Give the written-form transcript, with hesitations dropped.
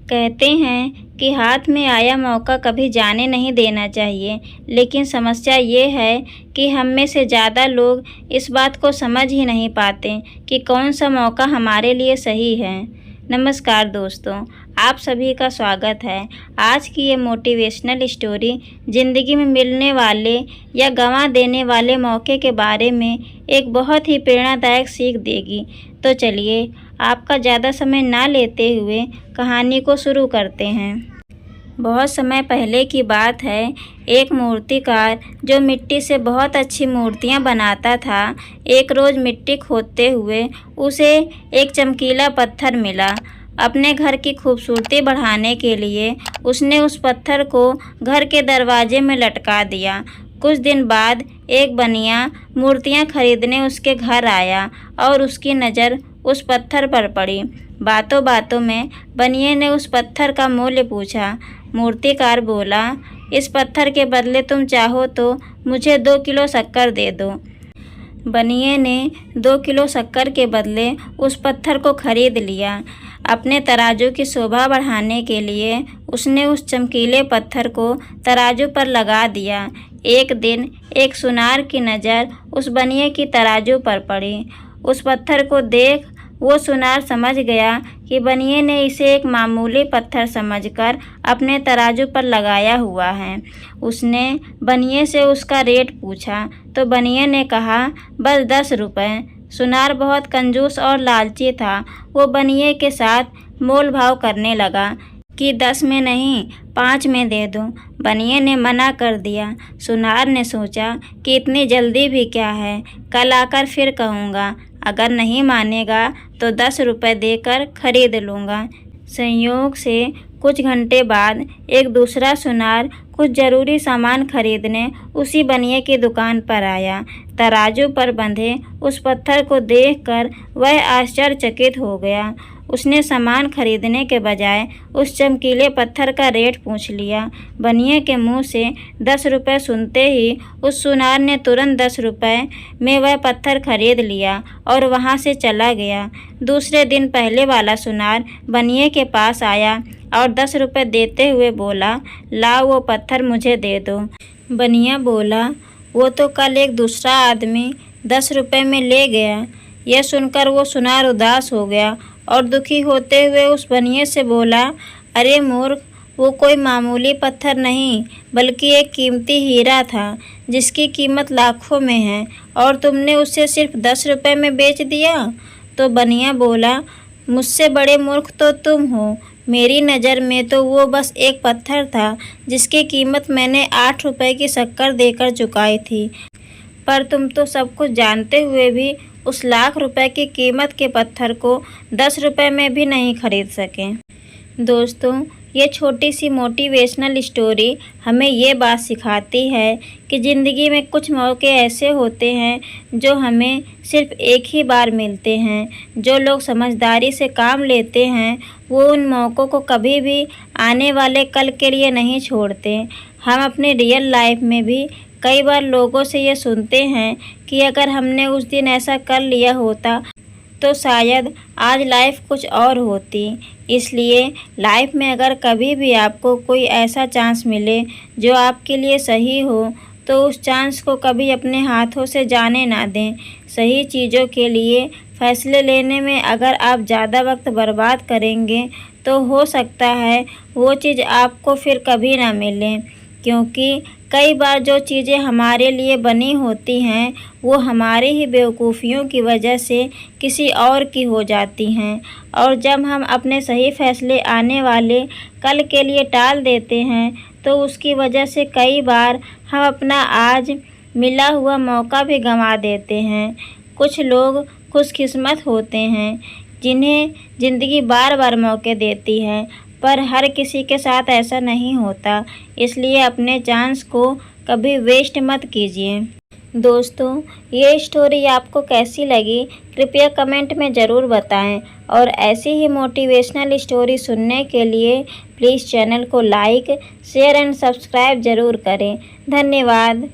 कहते हैं कि हाथ में आया मौका कभी जाने नहीं देना चाहिए, लेकिन समस्या ये है कि हम में से ज़्यादा लोग इस बात को समझ ही नहीं पाते कि कौन सा मौका हमारे लिए सही है। नमस्कार दोस्तों, आप सभी का स्वागत है। आज की ये मोटिवेशनल स्टोरी ज़िंदगी में मिलने वाले या गंवा देने वाले मौके के बारे में एक बहुत ही प्रेरणादायक सीख देगी। तो चलिए आपका ज़्यादा समय ना लेते हुए कहानी को शुरू करते हैं। बहुत समय पहले की बात है, एक मूर्तिकार जो मिट्टी से बहुत अच्छी मूर्तियां बनाता था, एक रोज़ मिट्टी खोदते हुए उसे एक चमकीला पत्थर मिला। अपने घर की खूबसूरती बढ़ाने के लिए उसने उस पत्थर को घर के दरवाजे में लटका दिया। कुछ दिन बाद एक बनिया मूर्तियां खरीदने उसके घर आया और उसकी नज़र उस पत्थर पर पड़ी। बातों बातों में बनिए ने उस पत्थर का मूल्य पूछा। मूर्तिकार बोला, इस पत्थर के बदले तुम चाहो तो मुझे 2 किलो शक्कर दे दो। बनिए ने 2 किलो शक्कर के बदले उस पत्थर को खरीद लिया। अपने तराजू की शोभा बढ़ाने के लिए उसने उस चमकीले पत्थर को तराजू पर लगा दिया। एक दिन एक सुनार की नज़र उस बनिए की तराजू पर पड़ी। उस पत्थर को देख वो सुनार समझ गया कि बनिए ने इसे एक मामूली पत्थर समझकर अपने तराजू पर लगाया हुआ है। उसने बनिए से उसका रेट पूछा तो बनिए ने कहा, बस 10 रुपये। सुनार बहुत कंजूस और लालची था। वो बनिए के साथ मोल भाव करने लगा कि 10 में नहीं 5 में दे दूं। बनिए ने मना कर दिया। सुनार ने सोचा कि इतनी जल्दी भी क्या है, कल आकर फिर कहूँगा। अगर नहीं मानेगा तो 10 रुपये देकर खरीद लूँगा। संयोग से कुछ घंटे बाद एक दूसरा सुनार कुछ ज़रूरी सामान खरीदने उसी बनिए की दुकान पर आया। तराजू पर बंधे उस पत्थर को देखकर वह आश्चर्यचकित हो गया। उसने सामान खरीदने के बजाय उस चमकीले पत्थर का रेट पूछ लिया। बनिए के मुंह से 10 रुपये सुनते ही उस सुनार ने तुरंत 10 रुपये में वह पत्थर खरीद लिया और वहां से चला गया। दूसरे दिन पहले वाला सुनार बनिए के पास आया और 10 रुपये देते हुए बोला, लाओ वो पत्थर मुझे दे दो। बनिया बोला, वो तो कल एक दूसरा आदमी 10 रुपये में ले गया। यह सुनकर वो सुनार उदास हो गया और दुखी होते हुए उस बनिए से बोला, अरे मूर्ख, वो कोई मामूली पत्थर नहीं बल्कि एक कीमती हीरा था जिसकी कीमत लाखों में है और तुमने उसे सिर्फ 10 रुपये में बेच दिया। तो बनिया बोला, मुझसे बड़े मूर्ख तो तुम हो। मेरी नज़र में तो वो बस एक पत्थर था जिसकी कीमत मैंने 8 रुपये की शक्कर देकर चुकाई थी, पर तुम तो सब कुछ जानते हुए भी उस लाख रुपए की कीमत के पत्थर को 10 रुपये में भी नहीं खरीद सके। दोस्तों, ये छोटी सी मोटिवेशनल स्टोरी हमें ये बात सिखाती है कि ज़िंदगी में कुछ मौके ऐसे होते हैं जो हमें सिर्फ एक ही बार मिलते हैं। जो लोग समझदारी से काम लेते हैं वो उन मौक़ों को कभी भी आने वाले कल के लिए नहीं छोड़ते। हम अपने रियल लाइफ में भी कई बार लोगों से ये सुनते हैं कि अगर हमने उस दिन ऐसा कर लिया होता तो शायद आज लाइफ कुछ और होती। इसलिए लाइफ में अगर कभी भी आपको कोई ऐसा चांस मिले जो आपके लिए सही हो तो उस चांस को कभी अपने हाथों से जाने ना दें। सही चीज़ों के लिए फ़ैसले लेने में अगर आप ज़्यादा वक्त बर्बाद करेंगे तो हो सकता है वो चीज़ आपको फिर कभी ना मिले, क्योंकि कई बार जो चीज़ें हमारे लिए बनी होती हैं वो हमारी ही बेवकूफ़ियों की वजह से किसी और की हो जाती हैं। और जब हम अपने सही फ़ैसले आने वाले कल के लिए टाल देते हैं तो उसकी वजह से कई बार हम अपना आज मिला हुआ मौका भी गंवा देते हैं। कुछ लोग खुशकिस्मत होते हैं जिन्हें ज़िंदगी बार बार मौके देती है, पर हर किसी के साथ ऐसा नहीं होता। इसलिए अपने चांस को कभी वेस्ट मत कीजिए। दोस्तों, ये स्टोरी आपको कैसी लगी कृपया कमेंट में ज़रूर बताएं और ऐसी ही मोटिवेशनल स्टोरी सुनने के लिए प्लीज़ चैनल को लाइक, शेयर एंड सब्सक्राइब ज़रूर करें। धन्यवाद।